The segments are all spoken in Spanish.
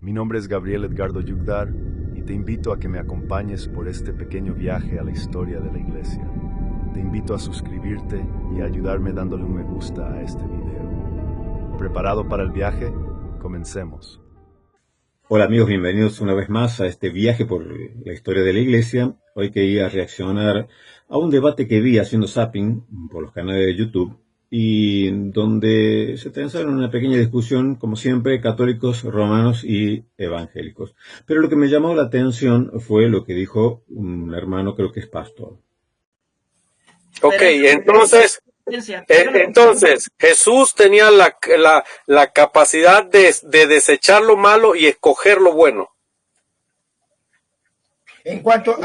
Mi nombre es Gabriel Edgardo Yugdar y te invito a que me acompañes por este pequeño viaje a la historia de la Iglesia. Te invito a suscribirte y a ayudarme dándole un me gusta a este video. ¿Preparado para el viaje? Comencemos. Hola amigos, bienvenidos una vez más a este viaje por la historia de la Iglesia. Hoy quería reaccionar a un debate que vi haciendo zapping por los canales de YouTube y donde se tensaron una pequeña discusión, como siempre, católicos, romanos y evangélicos. Pero lo que me llamó la atención fue lo que dijo un hermano, creo que es pastor. Ok, entonces Jesús tenía la capacidad de desechar lo malo y escoger lo bueno. En cuanto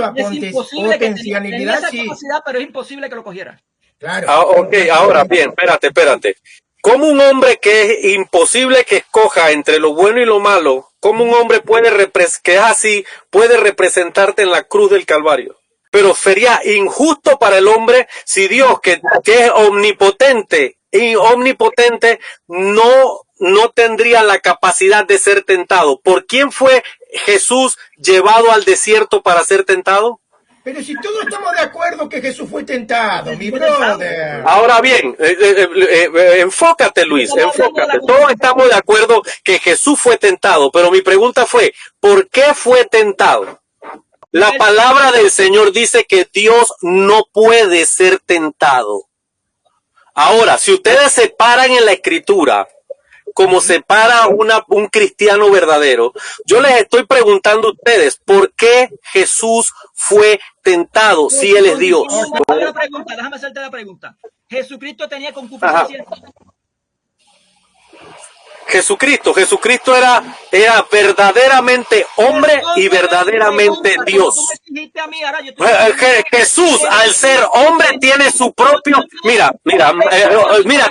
a potencialidad, sí. Capacidad, pero es imposible que lo cogiera. Claro. Ok, ahora bien, espérate. ¿Cómo un hombre que es imposible que escoja entre lo bueno y lo malo, cómo un hombre que es así, puede representarte en la cruz del Calvario? Pero sería injusto para el hombre si Dios, que es omnipotente, no tendría la capacidad de ser tentado. ¿Por quién fue Jesús llevado al desierto para ser tentado? Pero si todos estamos de acuerdo que Jesús fue tentado, mi brother. Ahora bien, enfócate, Luis, enfócate. Todos estamos de acuerdo que Jesús fue tentado, pero mi pregunta fue, ¿por qué fue tentado? La palabra del Señor dice que Dios no puede ser tentado. Ahora, si ustedes se paran en la Escritura, como se para un cristiano verdadero, yo les estoy preguntando a ustedes, ¿por qué Jesús fue tentado si Él es Dios? Déjame hacerte la pregunta. ¿Jesucristo tenía concupiscencia? Jesucristo era verdaderamente hombre y verdaderamente Dios. Jesús, al ser hombre, tiene su propio... Mira,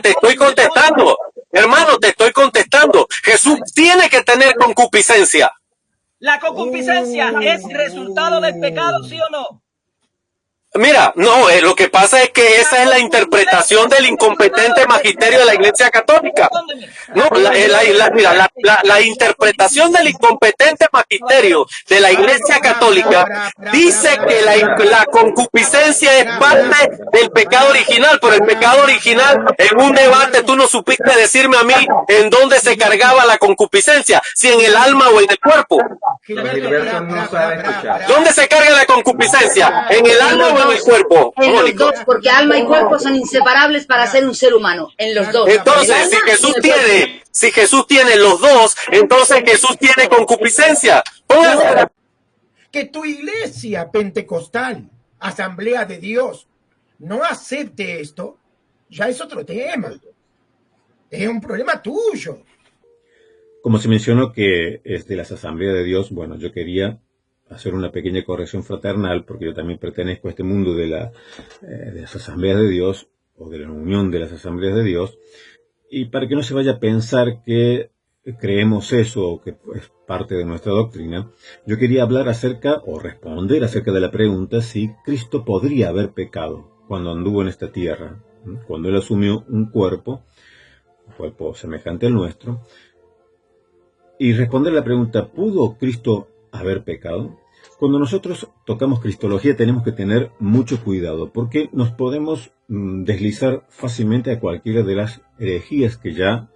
te estoy contestando. Hermano, te estoy contestando. Jesús tiene que tener concupiscencia. ¿La concupiscencia es resultado del pecado, sí o no? Mira, no, lo que pasa es que esa es la interpretación del incompetente magisterio de la Iglesia Católica. No, la interpretación del incompetente magisterio de la Iglesia Católica dice que la concupiscencia es parte del pecado original, pero el pecado original, en un debate tú no supiste decirme a mí en dónde se cargaba la concupiscencia, si en el alma o en el cuerpo. ¿Dónde se carga la concupiscencia? ¿En el alma o en el cuerpo? En los dos, porque alma y cuerpo son inseparables para ser un ser humano. En los dos. Entonces, si Jesús tiene los dos, entonces Jesús tiene concupiscencia. Que tu iglesia pentecostal, Asamblea de Dios, no acepte esto, ya es otro tema. Es un problema tuyo. Como se mencionó que es de las Asambleas de Dios, bueno, yo quería hacer una pequeña corrección fraternal, porque yo también pertenezco a este mundo de las Asambleas de Dios, o de la unión de las Asambleas de Dios, y para que no se vaya a pensar que creemos eso, o que es parte de nuestra doctrina, yo quería hablar responder acerca de la pregunta si Cristo podría haber pecado cuando anduvo en esta tierra, cuando Él asumió un cuerpo semejante al nuestro, y responder la pregunta, ¿pudo Cristo haber pecado? Cuando nosotros tocamos cristología tenemos que tener mucho cuidado, porque nos podemos deslizar fácilmente a cualquiera de las herejías que ya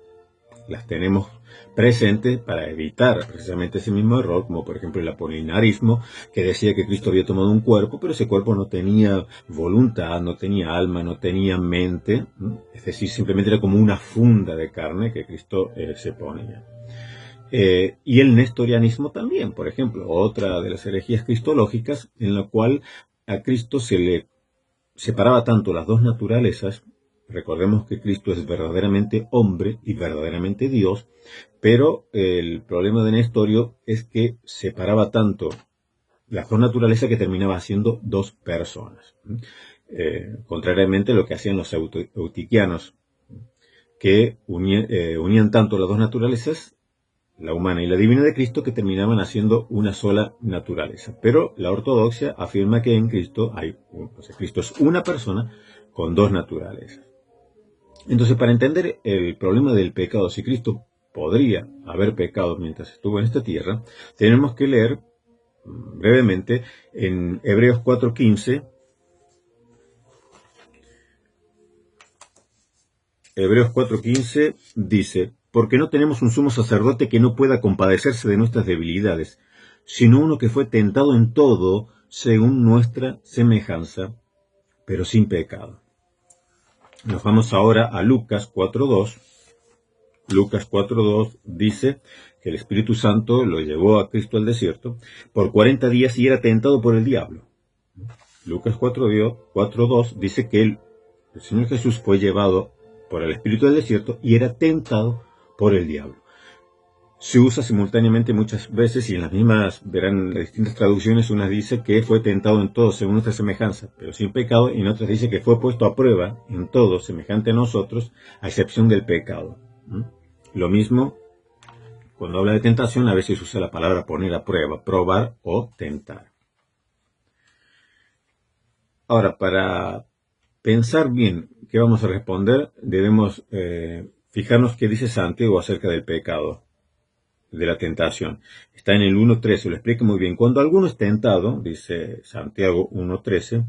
las tenemos presentes para evitar precisamente ese mismo error, como por ejemplo el apolinarismo, que decía que Cristo había tomado un cuerpo, pero ese cuerpo no tenía voluntad, no tenía alma, no tenía mente, es decir, simplemente era como una funda de carne que Cristo se ponía. Y el nestorianismo también, por ejemplo, otra de las herejías cristológicas en la cual a Cristo se le separaba tanto las dos naturalezas. Recordemos que Cristo es verdaderamente hombre y verdaderamente Dios, pero el problema de Nestorio es que separaba tanto las dos naturalezas que terminaba siendo dos personas, contrariamente a lo que hacían los eutiquianos, que unían tanto las dos naturalezas, la humana y la divina de Cristo, que terminaban haciendo una sola naturaleza. Pero la ortodoxia afirma que en Cristo Cristo es una persona con dos naturalezas. Entonces, para entender el problema del pecado, si Cristo podría haber pecado mientras estuvo en esta tierra, tenemos que leer brevemente en Hebreos 4:15. Hebreos 4:15 dice: porque no tenemos un sumo sacerdote que no pueda compadecerse de nuestras debilidades, sino uno que fue tentado en todo según nuestra semejanza, pero sin pecado. Nos vamos ahora a Lucas 4:2. Lucas 4:2 dice que el Espíritu Santo lo llevó a Cristo al desierto por 40 días y era tentado por el diablo. Lucas 4:2 dice que el Señor Jesús fue llevado por el Espíritu al desierto y era tentado por el diablo. Se usa simultáneamente muchas veces y en las mismas, verán las distintas traducciones, unas dice que fue tentado en todo según nuestra semejanza, pero sin pecado, y en otras dice que fue puesto a prueba en todo semejante a nosotros, a excepción del pecado. Lo mismo, cuando habla de tentación, a veces usa la palabra poner a prueba, probar o tentar. Ahora, para pensar bien qué vamos a responder, debemos fijarnos qué dice Santiago acerca del pecado, de la tentación. Está en el 1:13, lo explica muy bien. Cuando alguno es tentado, dice Santiago 1:13,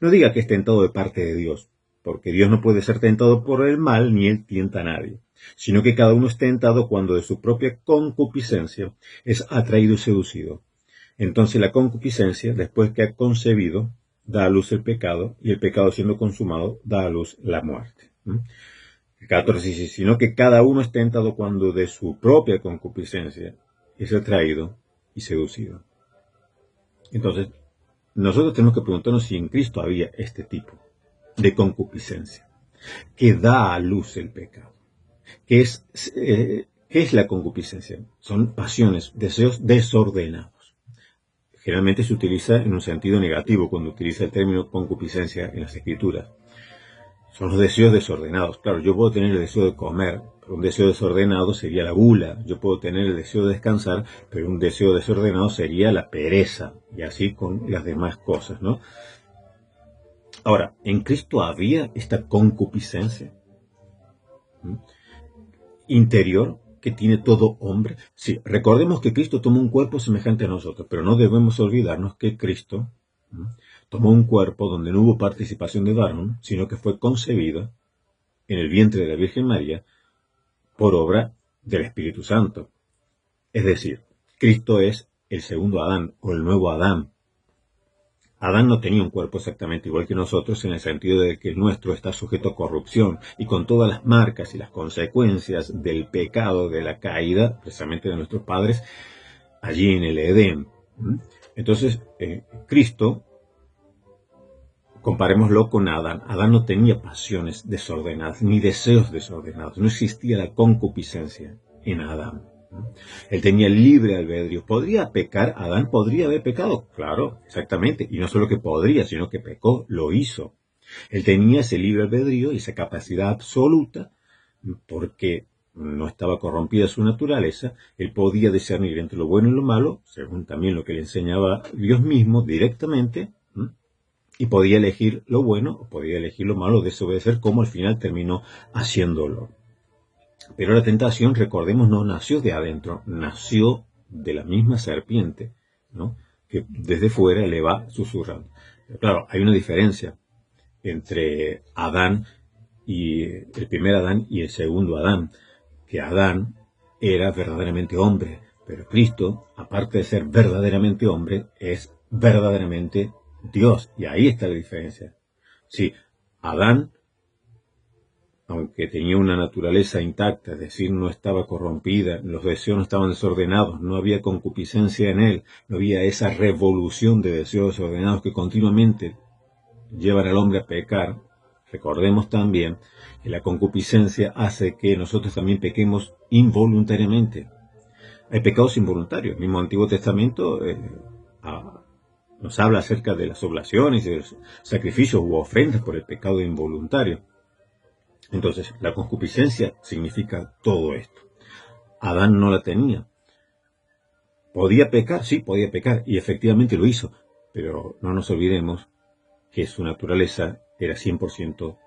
no diga que es tentado de parte de Dios, porque Dios no puede ser tentado por el mal, ni Él tienta a nadie, sino que cada uno es tentado cuando de su propia concupiscencia es atraído y seducido. Entonces la concupiscencia, después que ha concebido, da a luz el pecado, y el pecado siendo consumado, da a luz la muerte. El 14 dice, sino que cada uno es tentado cuando de su propia concupiscencia es atraído y seducido. Entonces, nosotros tenemos que preguntarnos si en Cristo había este tipo de concupiscencia, que da a luz el pecado. ¿Qué es la concupiscencia? Son pasiones, deseos desordenados. Generalmente se utiliza en un sentido negativo cuando utiliza el término concupiscencia en las Escrituras. Son los deseos desordenados. Claro, yo puedo tener el deseo de comer, pero un deseo desordenado sería la gula. Yo puedo tener el deseo de descansar, pero un deseo desordenado sería la pereza. Y así con las demás cosas, ¿no? Ahora, ¿en Cristo había esta concupiscencia interior que tiene todo hombre? Sí, recordemos que Cristo tomó un cuerpo semejante a nosotros, pero no debemos olvidarnos que Cristo tomó un cuerpo donde no hubo participación de varón, sino que fue concebido en el vientre de la Virgen María por obra del Espíritu Santo. Es decir, Cristo es el segundo Adán o el nuevo Adán. Adán no tenía un cuerpo exactamente igual que nosotros en el sentido de que el nuestro está sujeto a corrupción y con todas las marcas y las consecuencias del pecado, de la caída, precisamente de nuestros padres, allí en el Edén. Entonces, Cristo, comparémoslo con Adán. Adán no tenía pasiones desordenadas, ni deseos desordenados. No existía la concupiscencia en Adán. Él tenía libre albedrío. ¿Podría pecar? Adán podría haber pecado. Claro, exactamente. Y no solo que podría, sino que pecó, lo hizo. Él tenía ese libre albedrío y esa capacidad absoluta porque no estaba corrompida su naturaleza. Él podía discernir entre lo bueno y lo malo, según también lo que le enseñaba Dios mismo directamente, y podía elegir lo bueno o podía elegir lo malo, desobedecer, como al final terminó haciéndolo. Pero la tentación, recordemos, no nació de adentro, nació de la misma serpiente, ¿no?, que desde fuera le va susurrando. Pero claro, hay una diferencia entre Adán y el primer Adán y el segundo Adán, que Adán era verdaderamente hombre, pero Cristo, aparte de ser verdaderamente hombre, es verdaderamente Dios, y ahí está la diferencia. Sí, Adán, aunque tenía una naturaleza intacta, es decir, no estaba corrompida, los deseos no estaban desordenados, no había concupiscencia en él, no había esa revolución de deseos desordenados que continuamente llevan al hombre a pecar. Recordemos también que la concupiscencia hace que nosotros también pequemos involuntariamente. Hay pecados involuntarios. El mismo Antiguo Testamento nos habla acerca de las oblaciones, de los sacrificios u ofrendas por el pecado involuntario. Entonces, la concupiscencia significa todo esto. Adán no la tenía. ¿Podía pecar? Sí, podía pecar, y efectivamente lo hizo. Pero no nos olvidemos que su naturaleza era 100%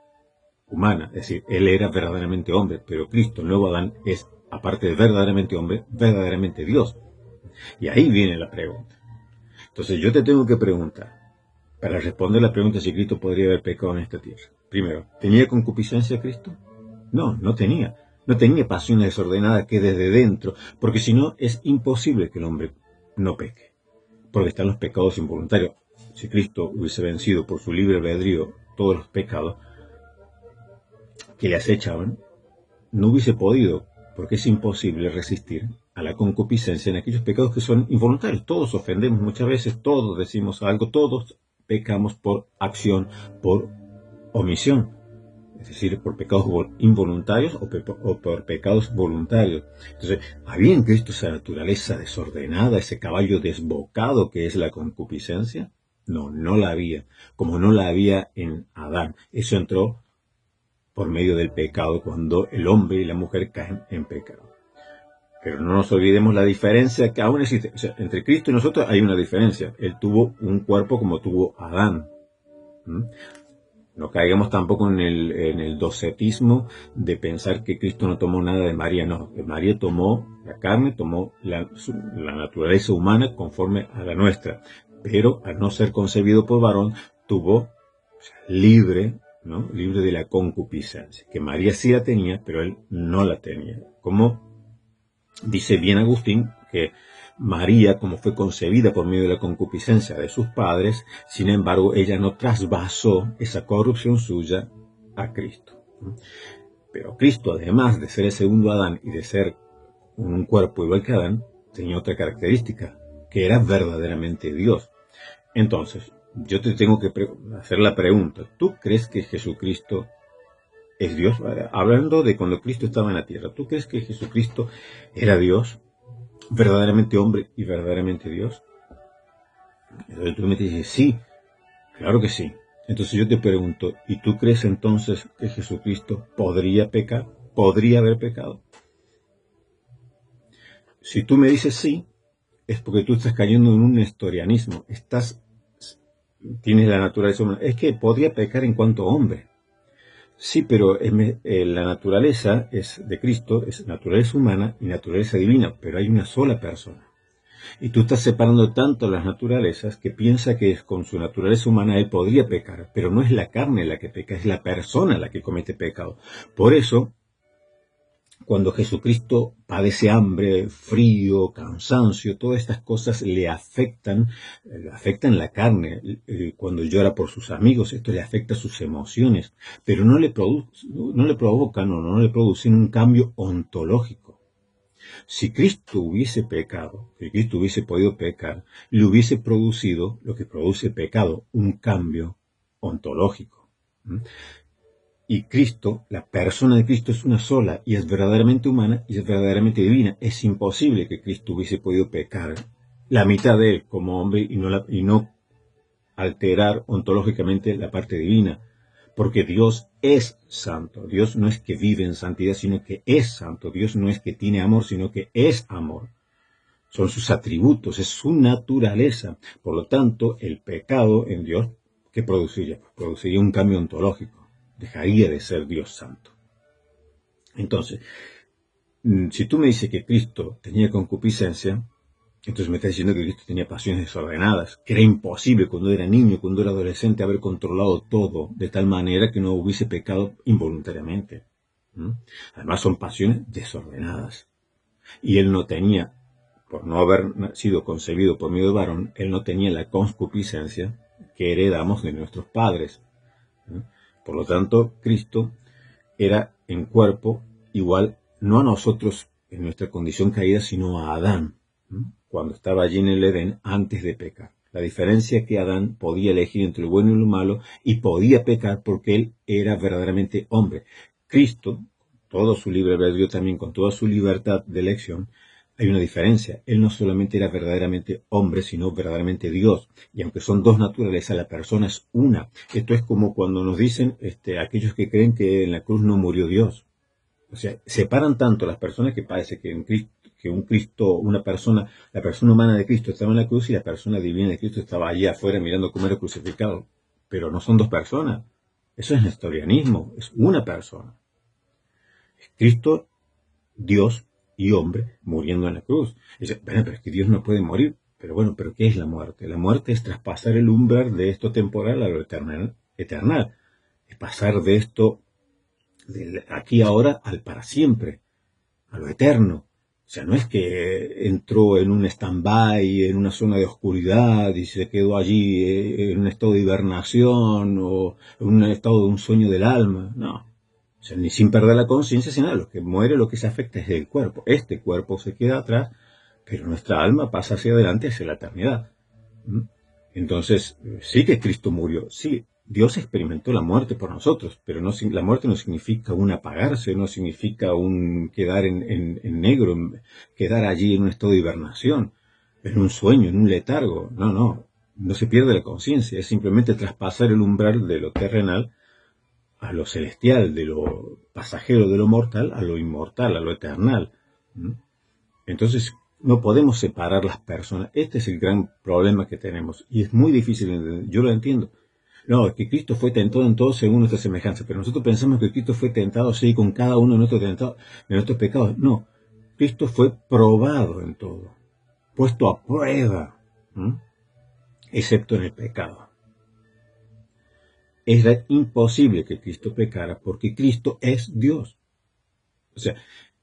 humana. Es decir, él era verdaderamente hombre, pero Cristo, el nuevo Adán, es aparte de verdaderamente hombre, verdaderamente Dios. Y ahí viene la pregunta. Entonces yo te tengo que preguntar, para responder la pregunta si Cristo podría haber pecado en esta tierra. Primero, ¿tenía concupiscencia Cristo? No, no tenía. No tenía pasiones desordenadas que desde dentro, porque si no es imposible que el hombre no peque. Porque están los pecados involuntarios. Si Cristo hubiese vencido por su libre albedrío todos los pecados que le acechaban, no hubiese podido, porque es imposible resistir a la concupiscencia en aquellos pecados que son involuntarios. Todos ofendemos muchas veces, todos decimos algo, todos pecamos por acción, por omisión. Es decir, por pecados involuntarios o por pecados voluntarios. Entonces, ¿había en Cristo esa naturaleza desordenada, ese caballo desbocado que es la concupiscencia? No, no la había, como no la había en Adán. Eso entró por medio del pecado, cuando el hombre y la mujer caen en pecado. Pero no nos olvidemos la diferencia que aún existe. O sea, entre Cristo y nosotros hay una diferencia. Él tuvo un cuerpo como tuvo Adán. No caigamos tampoco en el docetismo de pensar que Cristo no tomó nada de María. No, María tomó la carne, tomó la naturaleza humana conforme a la nuestra. Pero al no ser concebido por varón, tuvo libre, ¿no? Libre de la concupiscencia. Que María sí la tenía, pero él no la tenía. Como dice bien Agustín, que María, como fue concebida por medio de la concupiscencia de sus padres, sin embargo, ella no trasvasó esa corrupción suya a Cristo. Pero Cristo, además de ser el segundo Adán y de ser un cuerpo igual que Adán, tenía otra característica, que era verdaderamente Dios. Entonces, yo te tengo que hacer la pregunta, ¿tú crees que Jesucristo es Dios? Hablando de cuando Cristo estaba en la tierra, ¿tú crees que Jesucristo era Dios? ¿Verdaderamente hombre y verdaderamente Dios? Entonces tú me dices, sí, claro que sí. Entonces yo te pregunto, ¿y tú crees entonces que Jesucristo podría pecar? ¿Podría haber pecado? Si tú me dices sí, es porque tú estás cayendo en un nestorianismo. Tienes la naturaleza humana. Es que podría pecar en cuanto hombre. Sí, pero la naturaleza de Cristo es naturaleza humana y naturaleza divina, pero hay una sola persona. Y tú estás separando tanto las naturalezas que piensa que con su naturaleza humana él podría pecar, pero no es la carne la que peca, es la persona la que comete pecado. Por eso, cuando Jesucristo padece hambre, frío, cansancio, todas estas cosas le afectan la carne. Cuando llora por sus amigos, esto le afecta sus emociones, pero no le provocan o no le producen un cambio ontológico. Si Cristo hubiese pecado, si Cristo hubiese podido pecar, le hubiese producido lo que produce pecado, un cambio ontológico. Y Cristo, la persona de Cristo es una sola, y es verdaderamente humana y es verdaderamente divina. Es imposible que Cristo hubiese podido pecar la mitad de él como hombre y no alterar ontológicamente la parte divina. Porque Dios es santo. Dios no es que vive en santidad, sino que es santo. Dios no es que tiene amor, sino que es amor. Son sus atributos, es su naturaleza. Por lo tanto, el pecado en Dios, ¿qué produciría? Produciría un cambio ontológico. Dejaría de ser Dios santo. Entonces, si tú me dices que Cristo tenía concupiscencia, entonces me estás diciendo que Cristo tenía pasiones desordenadas, que era imposible cuando era niño, cuando era adolescente, haber controlado todo de tal manera que no hubiese pecado involuntariamente. Además son pasiones desordenadas. Y él no tenía, por no haber sido concebido por medio de varón, él no tenía la concupiscencia que heredamos de nuestros padres. Por lo tanto, Cristo era en cuerpo igual, no a nosotros en nuestra condición caída, sino a Adán, cuando estaba allí en el Edén antes de pecar. La diferencia es que Adán podía elegir entre lo bueno y lo malo y podía pecar porque él era verdaderamente hombre. Cristo, todo su libre albedrío también, con toda su libertad de elección, hay una diferencia. Él no solamente era verdaderamente hombre, sino verdaderamente Dios. Y aunque son dos naturalezas, la persona es una. Esto es como cuando nos dicen aquellos que creen que en la cruz no murió Dios. O sea, separan tanto las personas que parece que la persona humana de Cristo estaba en la cruz y la persona divina de Cristo estaba allá afuera mirando cómo era crucificado. Pero no son dos personas. Eso es nestorianismo. Es una persona. Es Cristo, Dios, y hombre muriendo en la cruz. Y dice, bueno, pero es que Dios no puede morir. Pero bueno, ¿pero qué es la muerte? La muerte es traspasar el umbral de esto temporal a lo eternal. Es pasar de esto, de aquí ahora, al para siempre, a lo eterno. O sea, no es que entró en un stand-by, en una zona de oscuridad y se quedó allí en un estado de hibernación o en un estado de un sueño del alma. No. O sea, ni sin perder la conciencia, sino lo que muere, lo que se afecta es el cuerpo. Este cuerpo se queda atrás, pero nuestra alma pasa hacia adelante, hacia la eternidad. Entonces, sí que Cristo murió, sí, Dios experimentó la muerte por nosotros, pero no, la muerte no significa un apagarse, no significa un quedar en negro, quedar allí en un estado de hibernación, en un sueño, en un letargo. No se pierde la conciencia, es simplemente traspasar el umbral de lo terrenal a lo celestial, de lo pasajero, de lo mortal, a lo inmortal, a lo eternal. Entonces, no podemos separar las personas. Este es el gran problema que tenemos. Y es muy difícil de entender. Yo lo entiendo. No, es que Cristo fue tentado en todo según nuestra semejanza. Pero nosotros pensamos que Cristo fue tentado así con cada uno de nuestros pecados. No. Cristo fue probado en todo. Puesto a prueba. Excepto en el pecado. Era imposible que Cristo pecara porque Cristo es Dios. O sea,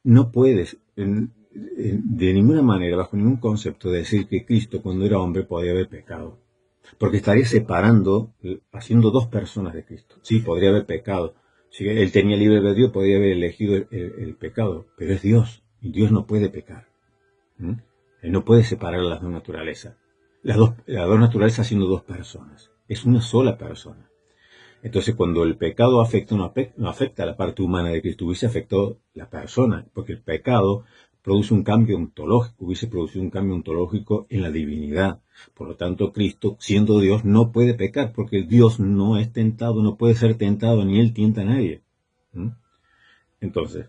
no puedes de ninguna manera, bajo ningún concepto, decir que Cristo cuando era hombre podía haber pecado. Porque estaría separando, haciendo dos personas de Cristo. Sí, podría haber pecado. Si él tenía libre albedrío, podría haber elegido el pecado. Pero es Dios, y Dios no puede pecar. Él no puede separar las dos naturalezas. Las dos naturalezas siendo dos personas. Es una sola persona. Entonces, cuando el pecado afecta, no afecta a la parte humana de Cristo, hubiese afectado la persona, porque el pecado produce un cambio ontológico, hubiese producido un cambio ontológico en la divinidad. Por lo tanto, Cristo, siendo Dios, no puede pecar, porque Dios no es tentado, no puede ser tentado, ni Él tienta a nadie. Entonces,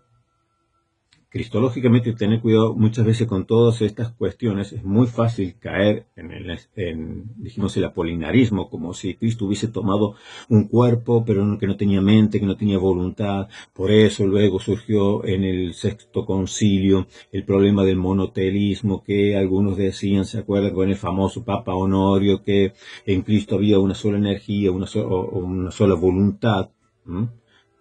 cristológicamente, tener cuidado muchas veces con todas estas cuestiones. Es muy fácil caer dijimos, el apolinarismo, como si Cristo hubiese tomado un cuerpo, pero que no tenía mente, que no tenía voluntad. Por eso luego surgió en el Sexto Concilio el problema del monotelismo, que algunos decían, ¿se acuerdan? Con el famoso Papa Honorio, que en Cristo había una sola energía, una sola voluntad.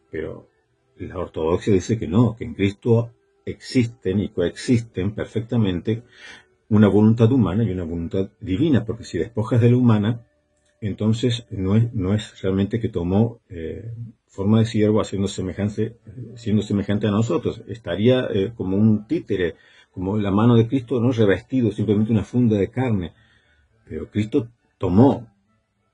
Pero la ortodoxia dice que no, que en Cristo existen y coexisten perfectamente una voluntad humana y una voluntad divina, porque si despojas de la humana, entonces no es realmente que tomó forma de siervo siendo semejante a nosotros. Estaría como un títere, como la mano de Cristo, no revestido, simplemente una funda de carne. Pero Cristo tomó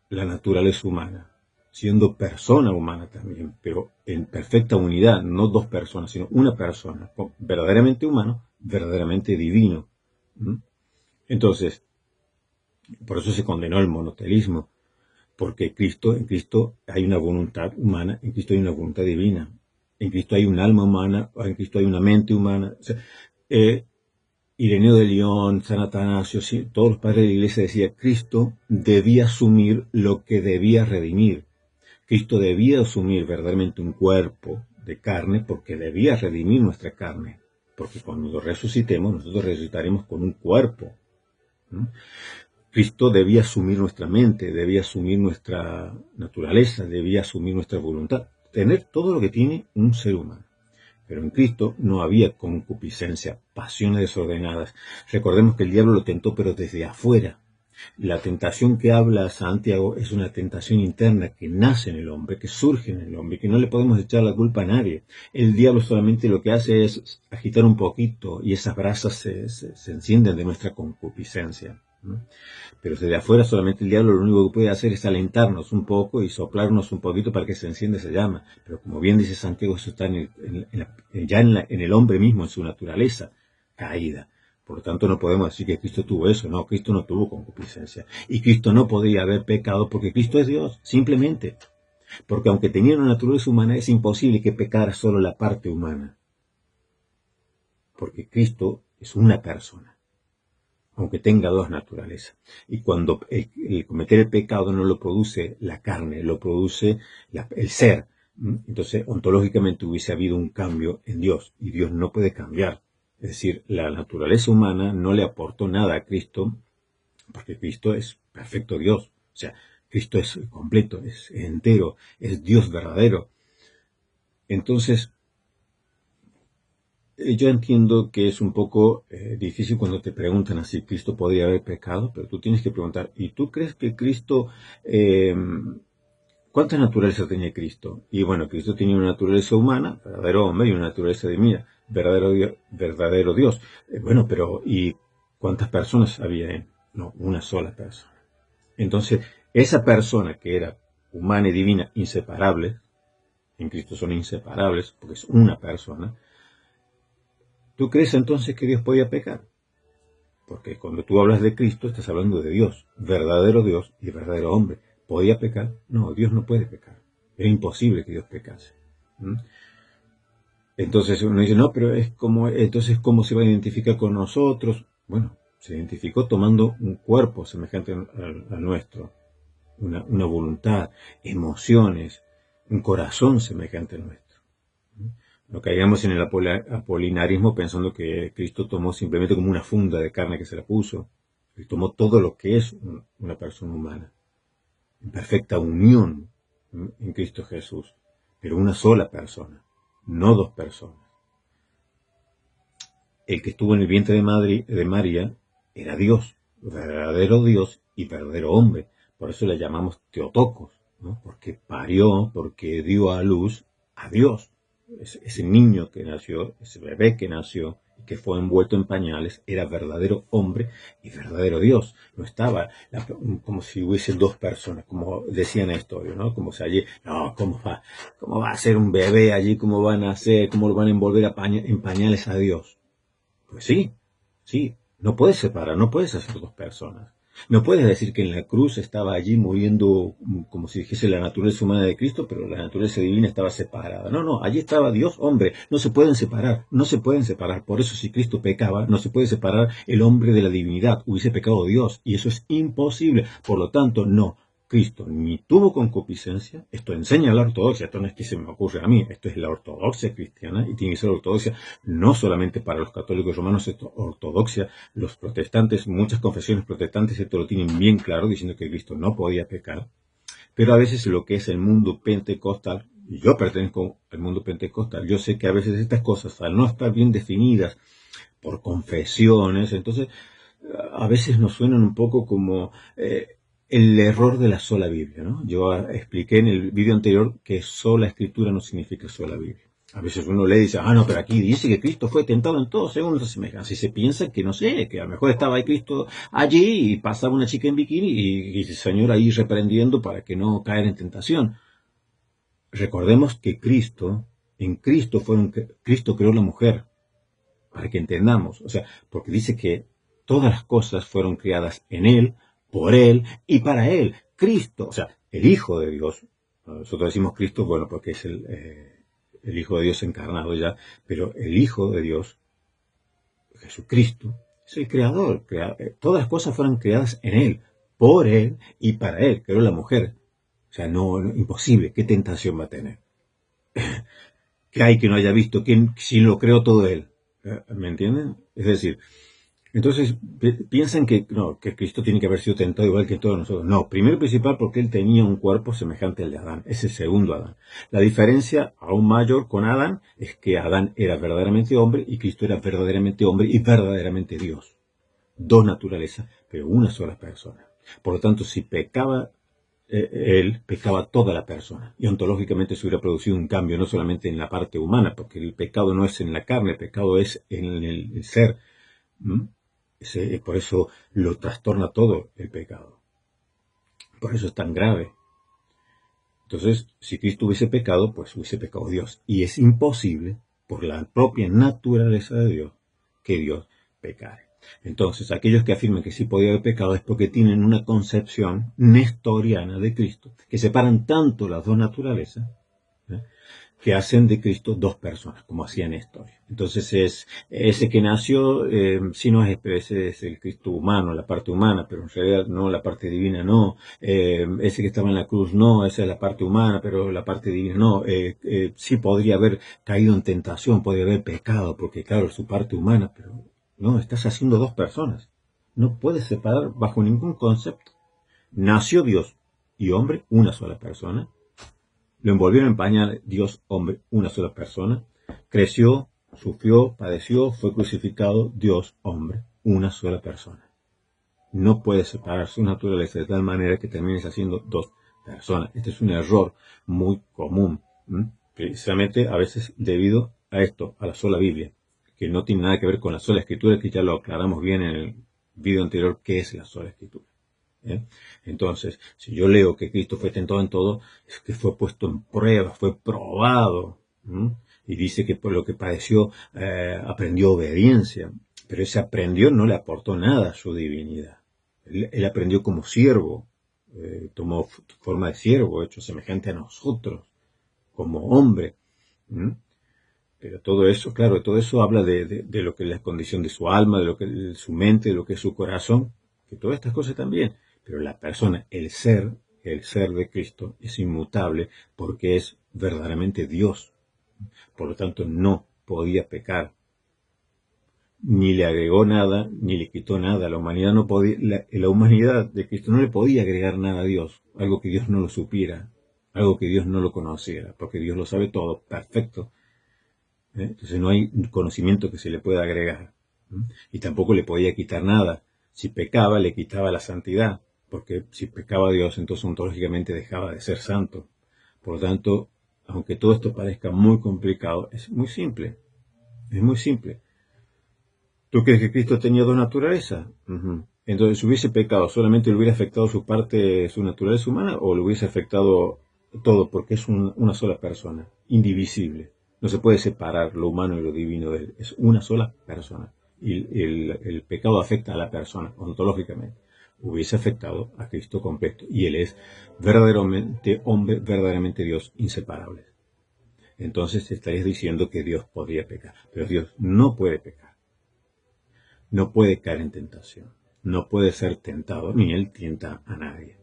la naturaleza humana, siendo persona humana también, pero en perfecta unidad, no dos personas, sino una persona, verdaderamente humano, verdaderamente divino. Entonces, por eso se condenó el monotelismo, porque en Cristo hay una voluntad humana, en Cristo hay una voluntad divina, en Cristo hay un alma humana, en Cristo hay una mente humana. O sea, Ireneo de León, San Atanasio, todos los padres de la Iglesia decían, Cristo debía asumir lo que debía redimir. Cristo debía asumir verdaderamente un cuerpo de carne porque debía redimir nuestra carne. Porque cuando resucitemos, nosotros resucitaremos con un cuerpo. Cristo debía asumir nuestra mente, debía asumir nuestra naturaleza, debía asumir nuestra voluntad. Tener todo lo que tiene un ser humano. Pero en Cristo no había concupiscencia, pasiones desordenadas. Recordemos que el diablo lo tentó, pero desde afuera. La tentación que habla Santiago es una tentación interna que nace en el hombre, que surge en el hombre, que no le podemos echar la culpa a nadie. El diablo solamente lo que hace es agitar un poquito y esas brasas se encienden de nuestra concupiscencia. Pero desde afuera solamente el diablo lo único que puede hacer es alentarnos un poco y soplarnos un poquito para que se encienda esa llama. Pero como bien dice Santiago, eso está ya en el hombre mismo, en su naturaleza caída. Por lo tanto, no podemos decir que Cristo tuvo eso. No, Cristo no tuvo concupiscencia. Y Cristo no podría haber pecado porque Cristo es Dios, simplemente. Porque aunque tenía una naturaleza humana, es imposible que pecara solo la parte humana. Porque Cristo es una persona, aunque tenga dos naturalezas. Y cuando el cometer el pecado no lo produce la carne, lo produce el ser. Entonces, ontológicamente hubiese habido un cambio en Dios. Y Dios no puede cambiar. Es decir, la naturaleza humana no le aportó nada a Cristo, porque Cristo es perfecto Dios. O sea, Cristo es completo, es entero, es Dios verdadero. Entonces, yo entiendo que es un poco difícil cuando te preguntan así, ¿Cristo podría haber pecado? Pero tú tienes que preguntar, ¿y tú crees que Cristo... ¿cuánta naturaleza tenía Cristo? Y bueno, Cristo tenía una naturaleza humana, verdadero hombre, y una naturaleza divina, verdadero Dios. Bueno, pero ¿y cuántas personas había en? No, una sola persona. Entonces, esa persona que era humana y divina, inseparables, en Cristo son inseparables, porque es una persona, ¿tú crees entonces que Dios podía pecar? Porque cuando tú hablas de Cristo, estás hablando de Dios y verdadero hombre. ¿Podía pecar? No, Dios no puede pecar. Es imposible que Dios pecase. Entonces uno dice, no, pero entonces ¿cómo se va a identificar con nosotros? Bueno, se identificó tomando un cuerpo semejante al nuestro, una voluntad, emociones, un corazón semejante al nuestro. No caigamos en el apolinarismo pensando que Cristo tomó simplemente como una funda de carne que se la puso. Él tomó todo lo que es una persona humana, en perfecta unión en Cristo Jesús, pero una sola persona, no dos personas. El que estuvo en el vientre de María era Dios, verdadero Dios y verdadero hombre. Por eso le llamamos Teotocos, ¿no? Porque parió, porque dio a luz a Dios. Ese niño que nació, ese bebé que nació, que fue envuelto en pañales, era verdadero hombre y verdadero Dios. No estaba como si hubiese dos personas, como decían la historia, ¿no? Como si allí, no, ¿cómo va a ser un bebé allí? ¿Cómo van a hacer? ¿Cómo lo van a envolver en pañales a Dios? Pues sí, no puedes separar, no puedes hacer dos personas. No puedes decir que en la cruz estaba allí muriendo como si dijese la naturaleza humana de Cristo, pero la naturaleza divina estaba separada. No, allí estaba Dios, hombre. No se pueden separar. Por eso si Cristo pecaba, no se puede separar el hombre de la divinidad. Hubiese pecado Dios y eso es imposible. Por lo tanto, no. Cristo ni tuvo concupiscencia, esto enseña la ortodoxia, esto no es que se me ocurre a mí, esto es la ortodoxia cristiana y tiene que ser ortodoxia no solamente para los católicos romanos, esto ortodoxia, los protestantes, muchas confesiones protestantes esto lo tienen bien claro, diciendo que Cristo no podía pecar, pero a veces lo que es el mundo pentecostal, y yo pertenezco al mundo pentecostal, yo sé que a veces estas cosas, al no estar bien definidas por confesiones, entonces a veces nos suenan un poco como... el error de la sola Biblia, ¿no? Yo expliqué en el vídeo anterior que sola escritura no significa sola Biblia. A veces uno le dice, no, pero aquí dice que Cristo fue tentado en todo según nuestra semejanza. Y se piensa que, no sé, que a lo mejor estaba ahí Cristo allí y pasaba una chica en bikini y el Señor ahí reprendiendo para que no caer en tentación. Recordemos que Cristo creó la mujer, para que entendamos. O sea, porque dice que todas las cosas fueron creadas en Él, por Él y para Él. Cristo, o sea, el Hijo de Dios. Nosotros decimos Cristo, bueno, porque es el Hijo de Dios encarnado ya, pero el Hijo de Dios, Jesucristo, es el Creador. Todas las cosas fueron creadas en Él, por Él y para Él. Creó la mujer. O sea, no, imposible. ¿Qué tentación va a tener? ¿Qué hay que no haya visto? Si lo creó todo Él. ¿Me entienden? Es decir, entonces piensan que Cristo tiene que haber sido tentado igual que todos nosotros. No, primero y principal porque Él tenía un cuerpo semejante al de Adán, es el segundo Adán. La diferencia aún mayor con Adán es que Adán era verdaderamente hombre y Cristo era verdaderamente hombre y verdaderamente Dios. Dos naturalezas, pero una sola persona. Por lo tanto, si pecaba Él, pecaba toda la persona. Y ontológicamente se hubiera producido un cambio, no solamente en la parte humana, porque el pecado no es en la carne, el pecado es en el ser. Por eso lo trastorna todo el pecado. Por eso es tan grave. Entonces, si Cristo hubiese pecado, pues hubiese pecado Dios. Y es imposible, por la propia naturaleza de Dios, que Dios pecare. Entonces, aquellos que afirman que sí podía haber pecado es porque tienen una concepción nestoriana de Cristo, que separan tanto las dos naturalezas, que hacen de Cristo dos personas, como hacía Néstor. Entonces es ese que nació, sí no es, ese es el Cristo humano, la parte humana, pero en realidad no, la parte divina no. Ese que estaba en la cruz no, esa es la parte humana, pero la parte divina no. Sí podría haber caído en tentación, podría haber pecado, porque claro, es su parte humana, pero no, estás haciendo dos personas. No puedes separar bajo ningún concepto. Nació Dios y hombre, una sola persona. Lo envolvieron en pañal, Dios, hombre, una sola persona. Creció, sufrió, padeció, fue crucificado, Dios, hombre, una sola persona. No puede separar su naturaleza de tal manera que termines haciendo dos personas. Este es un error muy común, precisamente a veces debido a esto, a la sola Biblia, que no tiene nada que ver con la sola Escritura, que ya lo aclaramos bien en el video anterior, qué es la sola Escritura. Entonces, si yo leo que Cristo fue tentado en todo, es que fue puesto en prueba, fue probado, y dice que por lo que padeció aprendió obediencia, pero ese aprendió no le aportó nada a su divinidad. Él aprendió como siervo, tomó forma de siervo, hecho semejante a nosotros, como hombre. Pero todo eso, claro, todo eso habla de lo que es la condición de su alma, de lo que es su mente, de lo que es su corazón, que todas estas cosas también. Pero la persona, el ser de Cristo es inmutable porque es verdaderamente Dios. Por lo tanto, no podía pecar. Ni le agregó nada, ni le quitó nada. La humanidad no podía, la humanidad de Cristo no le podía agregar nada a Dios, algo que Dios no lo supiera, algo que Dios no lo conociera, porque Dios lo sabe todo, perfecto. Entonces no hay conocimiento que se le pueda agregar. Y tampoco le podía quitar nada. Si pecaba, le quitaba la santidad, porque si pecaba Dios, entonces ontológicamente dejaba de ser santo. Por lo tanto, aunque todo esto parezca muy complicado, es muy simple. Es muy simple. ¿Tú crees que Cristo tenía dos naturalezas? Entonces, si hubiese pecado, ¿solamente le hubiera afectado su parte, su naturaleza humana, o le hubiese afectado todo? Porque es una sola persona, indivisible. No se puede separar lo humano y lo divino de él. Es una sola persona. Y el pecado afecta a la persona, ontológicamente. Hubiese afectado a Cristo completo. Y él es verdaderamente hombre, verdaderamente Dios, inseparables. Entonces estarías diciendo que Dios podría pecar. Pero Dios no puede pecar. No puede caer en tentación. No puede ser tentado, ni él tienta a nadie.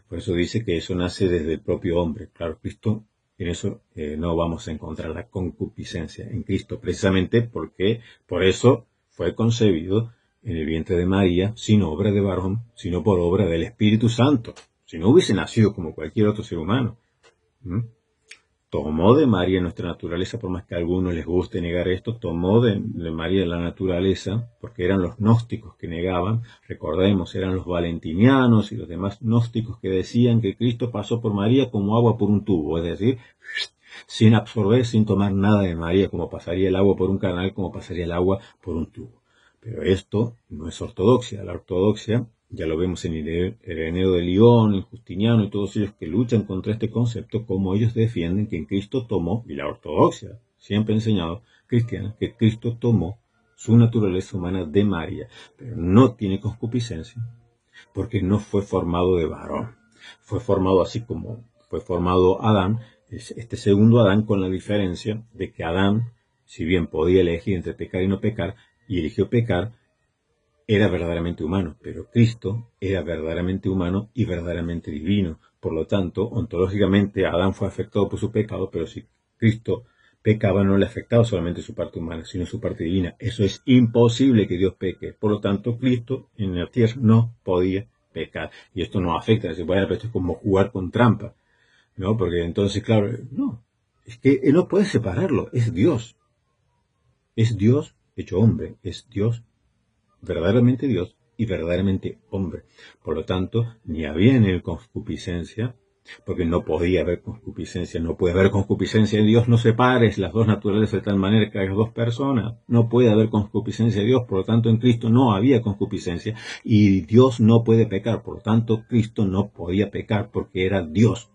Por eso dice que eso nace desde el propio hombre. Claro, Cristo, en eso no vamos a encontrar la concupiscencia en Cristo, precisamente porque por eso fue concebido en el vientre de María, sin obra de varón, sino por obra del Espíritu Santo. Si no hubiese nacido como cualquier otro ser humano. Tomó de María nuestra naturaleza, por más que a algunos les guste negar esto, tomó de María la naturaleza, porque eran los gnósticos que negaban, recordemos, eran los valentinianos y los demás gnósticos que decían que Cristo pasó por María como agua por un tubo, es decir, sin absorber, sin tomar nada de María, como pasaría el agua por un canal, como pasaría el agua por un tubo. Pero esto no es ortodoxia. La ortodoxia, ya lo vemos en Ireneo de Lyon, en Justiniano y todos ellos que luchan contra este concepto, como ellos defienden que Cristo tomó, y la ortodoxia siempre ha enseñado cristiana, que Cristo tomó su naturaleza humana de María, pero no tiene concupiscencia, porque no fue formado de varón. Fue formado así como fue formado Adán, este segundo Adán, con la diferencia de que Adán, si bien podía elegir entre pecar y no pecar, y eligió pecar, era verdaderamente humano, pero Cristo era verdaderamente humano y verdaderamente divino. Por lo tanto, ontológicamente Adán fue afectado por su pecado, pero si Cristo pecaba no le afectaba solamente su parte humana, sino su parte divina. Eso es imposible que Dios peque. Por lo tanto, Cristo en la tierra no podía pecar. Y esto no afecta, bueno, pero esto es como jugar con trampa, ¿no? Porque entonces, claro, no, es que él no puede separarlo, es Dios. Es Dios hecho hombre, es Dios, verdaderamente Dios y verdaderamente hombre. Por lo tanto, ni había en él concupiscencia, porque no podía haber concupiscencia, no puede haber concupiscencia en Dios, no separes las dos naturalezas de tal manera que hagas dos personas, no puede haber concupiscencia de Dios, por lo tanto en Cristo no había concupiscencia y Dios no puede pecar, por lo tanto Cristo no podía pecar porque era Dios.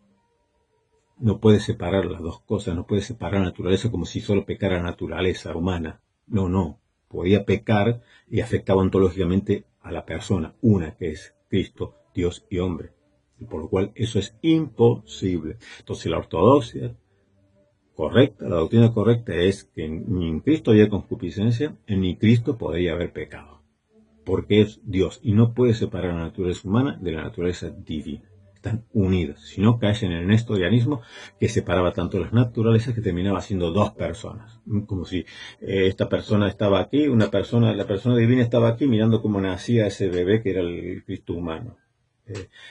No puede separar las dos cosas, no puede separar la naturaleza como si solo pecara la naturaleza humana. No, podía pecar y afectaba ontológicamente a la persona, una que es Cristo, Dios y hombre. Y por lo cual eso es imposible. Entonces la ortodoxia, correcta, la doctrina correcta es que ni en Cristo había concupiscencia, ni Cristo podría haber pecado, porque es Dios y no puede separar la naturaleza humana de la naturaleza divina. Están unidas, si no caes en el nestorianismo que separaba tanto las naturalezas que terminaba siendo dos personas, como si esta persona estaba aquí, la persona divina estaba aquí mirando cómo nacía ese bebé que era el Cristo humano.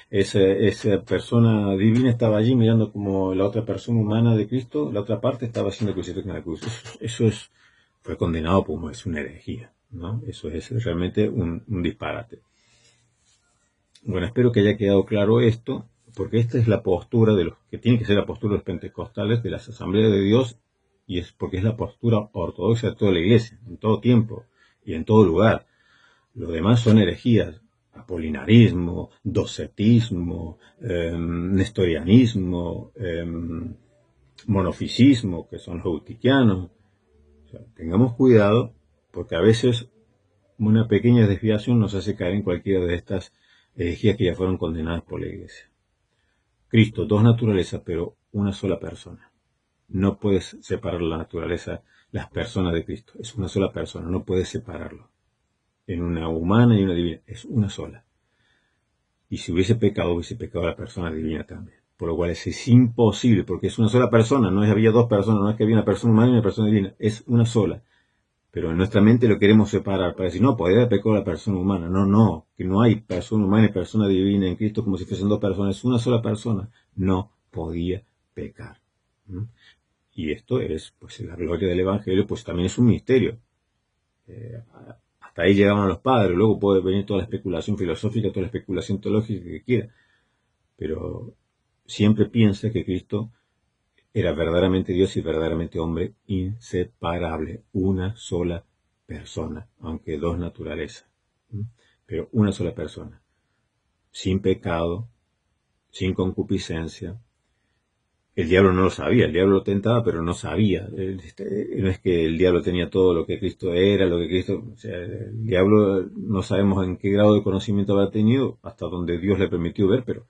Esa persona divina estaba allí mirando como la otra persona humana de Cristo, la otra parte estaba haciendo crucifixión en la cruz. Fue condenado como es una herejía, ¿no? Eso es realmente un disparate. Bueno, espero que haya quedado claro esto, porque esta es la postura de los que tiene que ser la postura de los pentecostales, de las asambleas de Dios, y es porque es la postura ortodoxa de toda la iglesia, en todo tiempo y en todo lugar. Lo demás son herejías. Apolinarismo, docetismo, nestorianismo, monofisismo, que son los eutiquianos. O sea, tengamos cuidado, porque a veces una pequeña desviación nos hace caer en cualquiera de estas herejías que ya fueron condenadas por la Iglesia. Cristo, dos naturalezas, pero una sola persona. No puedes separar la naturaleza, las personas de Cristo. Es una sola persona, no puedes separarlo. En una humana y una divina, es una sola. Y si hubiese pecado la persona divina también. Por lo cual es imposible, porque es una sola persona, no había dos personas, no es que había una persona humana y una persona divina, es una sola. Pero en nuestra mente lo queremos separar para decir, no, podría haber pecado la persona humana. No, que no hay persona humana y persona divina en Cristo como si fuesen dos personas, es una sola persona. No podía pecar. Y esto es, pues, la gloria del Evangelio, pues también es un misterio. Hasta ahí llegaban los padres, luego puede venir toda la especulación filosófica, toda la especulación teológica que quiera. Pero siempre piensa que Cristo era verdaderamente Dios y verdaderamente hombre, inseparable, una sola persona, aunque dos naturalezas, pero una sola persona, sin pecado, sin concupiscencia. El diablo no lo sabía, el diablo lo tentaba, pero no sabía. No es que el diablo tenía todo lo que Cristo era, o sea, el diablo no sabemos en qué grado de conocimiento habrá tenido, hasta donde Dios le permitió ver, pero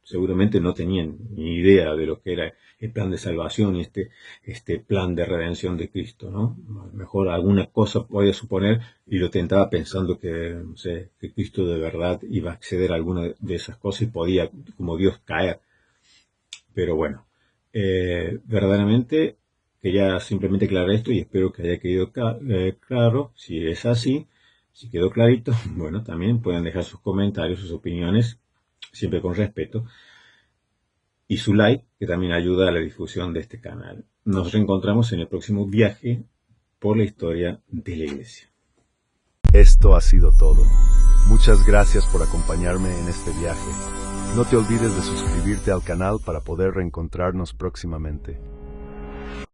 seguramente no tenían ni idea de lo que era el plan de salvación y este plan de redención de Cristo, ¿no? A lo mejor alguna cosa podía suponer y lo tentaba pensando que, no sé, que Cristo de verdad iba a acceder a alguna de esas cosas y podía, como Dios, caer. Pero bueno, verdaderamente quería simplemente aclarar esto y espero que haya quedado claro. Si es así, si quedó clarito, bueno, también pueden dejar sus comentarios, sus opiniones, siempre con respeto, y su like, que también ayuda a la difusión de este canal. Nos reencontramos en el próximo viaje por la historia de la Iglesia. Esto ha sido todo. Muchas gracias por acompañarme en este viaje. No te olvides de suscribirte al canal para poder reencontrarnos próximamente.